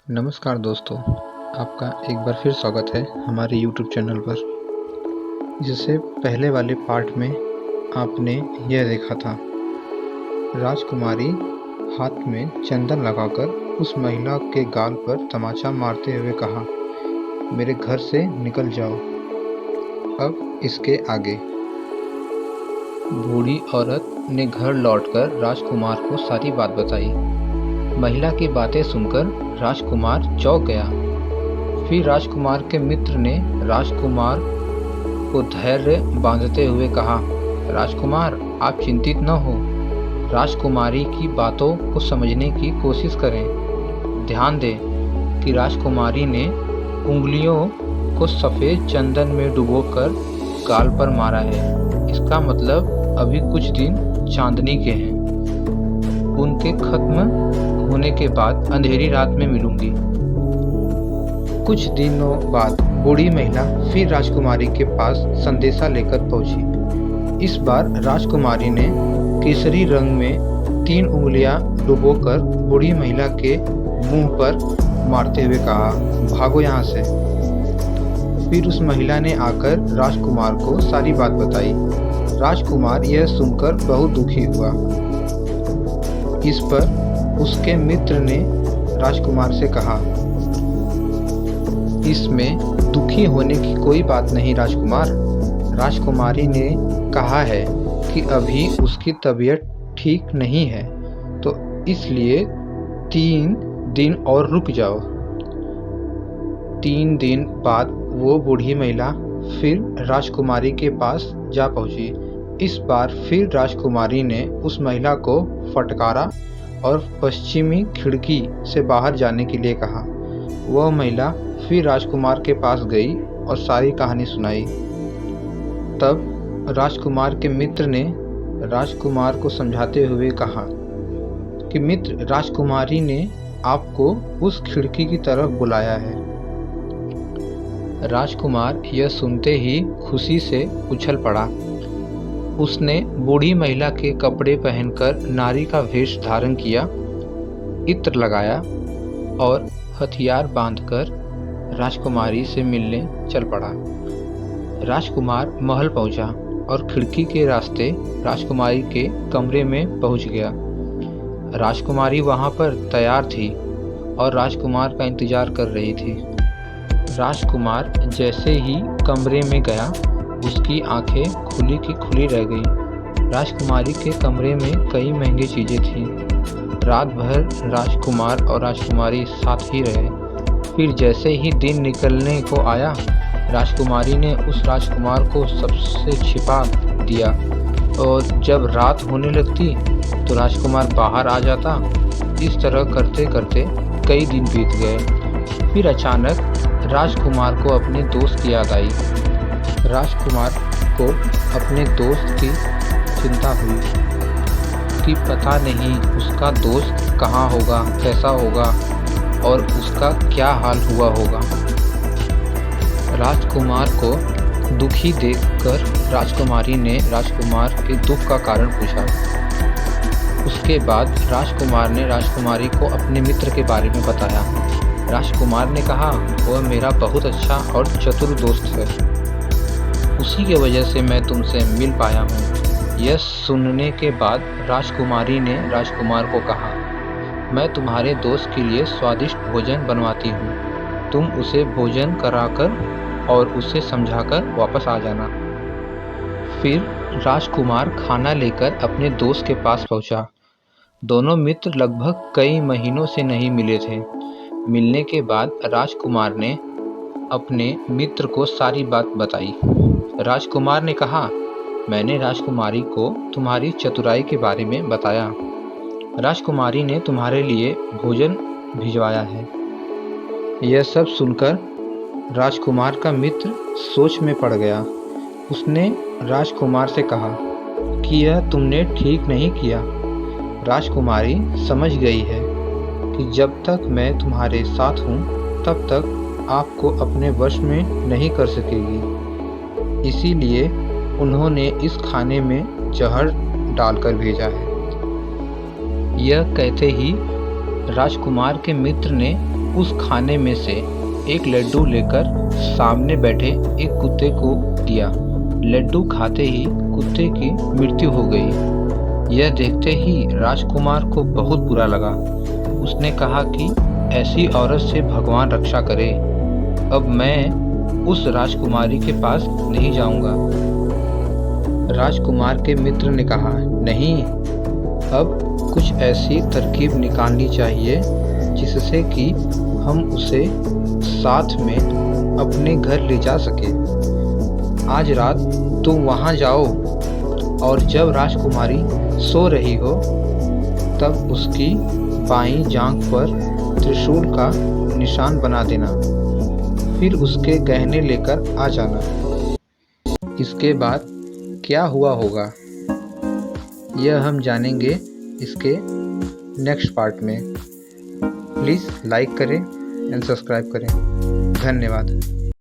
नमस्कार दोस्तों, आपका एक बार फिर स्वागत है हमारे YouTube चैनल पर। जिससे पहले वाले पार्ट में आपने यह देखा था, राजकुमारी हाथ में चंदन लगाकर उस महिला के गाल पर तमाचा मारते हुए कहा, मेरे घर से निकल जाओ। अब इसके आगे बूढ़ी औरत ने घर लौटकर राजकुमार को सारी बात बताई। महिला की बातें सुनकर राजकुमार चौंक गया। फिर राजकुमार के मित्र ने राजकुमार को धैर्य बांधते हुए कहा, राजकुमार आप चिंतित न हो, राजकुमारी की बातों को समझने की कोशिश करें। ध्यान दें कि राजकुमारी ने उंगलियों को सफ़ेद चंदन में डुबोकर गाल पर मारा है। इसका मतलब अभी कुछ दिन चांदनी के हैं। उनके खत्म होने के बाद अंधेरी रात में मिलूंगी। कुछ दिनों बाद बूढ़ी महिला फिर राजकुमारी के पास संदेशा लेकर पहुंची। इस बार राजकुमारी ने केसरी रंग में 3 उंगलियां डुबोकर बूढ़ी महिला के मुंह पर मारते हुए कहा, भागो यहाँ से। फिर उस महिला ने आकर राजकुमार को सारी बात बताई। राजकुमार यह सुनकर बहुत दुखी हुआ। इस पर उसके मित्र ने राजकुमार से कहा, इसमें दुखी होने की कोई बात नहीं राजकुमार। राजकुमारी ने कहा है कि अभी उसकी तबीयत ठीक नहीं है, तो इसलिए 3 दिन और रुक जाओ। 3 दिन बाद वो बूढ़ी महिला फिर राजकुमारी के पास जा पहुंची। इस बार फिर राजकुमारी ने उस महिला को फटकारा और पश्चिमी खिड़की से बाहर जाने के लिए कहा। वह महिला फिर राजकुमार के पास गई और सारी कहानी सुनाई। तब राजकुमार के मित्र ने राजकुमार को समझाते हुए कहा कि मित्र, राजकुमारी ने आपको उस खिड़की की तरफ बुलाया है। राजकुमार यह सुनते ही खुशी से उछल पड़ा। उसने बूढ़ी महिला के कपड़े पहनकर नारी का वेश धारण किया, इत्र लगाया और हथियार बांधकर राजकुमारी से मिलने चल पड़ा। राजकुमार महल पहुंचा और खिड़की के रास्ते राजकुमारी के कमरे में पहुंच गया। राजकुमारी वहां पर तैयार थी और राजकुमार का इंतजार कर रही थी। राजकुमार जैसे ही कमरे में गया, उसकी आंखें खुली की खुली रह गईं। राजकुमारी के कमरे में कई महंगी चीज़ें थीं। रात भर राजकुमार और राजकुमारी साथ ही रहे। फिर जैसे ही दिन निकलने को आया, राजकुमारी ने उस राजकुमार को सबसे छिपा दिया और जब रात होने लगती तो राजकुमार बाहर आ जाता। इस तरह करते करते कई दिन बीत गए। फिर अचानक राजकुमार को अपने दोस्त की याद आई। राजकुमार को अपने दोस्त की चिंता हुई कि पता नहीं उसका दोस्त कहाँ होगा, कैसा होगा और उसका क्या हाल हुआ होगा। राजकुमार को दुखी देखकर राजकुमारी ने राजकुमार के दुख का कारण पूछा। उसके बाद राजकुमार ने राजकुमारी को अपने मित्र के बारे में बताया। राजकुमार ने कहा, वह मेरा बहुत अच्छा और चतुर दोस्त है, उसी की वजह से मैं तुमसे मिल पाया हूँ। यह सुनने के बाद राजकुमारी ने राजकुमार को कहा, मैं तुम्हारे दोस्त के लिए स्वादिष्ट भोजन बनवाती हूँ। तुम उसे भोजन कराकर और उसे समझाकर वापस आ जाना। फिर राजकुमार खाना लेकर अपने दोस्त के पास पहुँचा। दोनों मित्र लगभग कई महीनों से नहीं मिले थे। मिलने के बाद राजकुमार ने अपने मित्र को सारी बात बताई। राजकुमार ने कहा, मैंने राजकुमारी को तुम्हारी चतुराई के बारे में बताया। राजकुमारी ने तुम्हारे लिए भोजन भिजवाया है। यह सब सुनकर राजकुमार का मित्र सोच में पड़ गया। उसने राजकुमार से कहा कि यह तुमने ठीक नहीं किया। राजकुमारी समझ गई है कि जब तक मैं तुम्हारे साथ हूँ, तब तक आपको अपने वश में नहीं कर सकेगी। इसीलिए उन्होंने इस खाने में जहर डालकर भेजा है। यह कहते ही राजकुमार के मित्र ने उस खाने में से एक लड्डू लेकर सामने बैठे एक कुत्ते को दिया। लड्डू खाते ही कुत्ते की मृत्यु हो गई। यह देखते ही राजकुमार को बहुत बुरा लगा। उसने कहा कि ऐसी औरत से भगवान रक्षा करे। अब मैं उस राजकुमारी के पास नहीं जाऊंगा। राजकुमार के मित्र ने कहा, नहीं, अब कुछ ऐसी तरकीब निकालनी चाहिए जिससे कि हम उसे साथ में अपने घर ले जा सके। आज रात तुम वहां जाओ और जब राजकुमारी सो रही हो तब उसकी बाईं जांघ पर त्रिशूल का निशान बना देना, फिर उसके गहने लेकर आ जाना। इसके बाद क्या हुआ होगा यह हम जानेंगे इसके नेक्स्ट पार्ट में। प्लीज़ लाइक करें एंड सब्सक्राइब करें। धन्यवाद।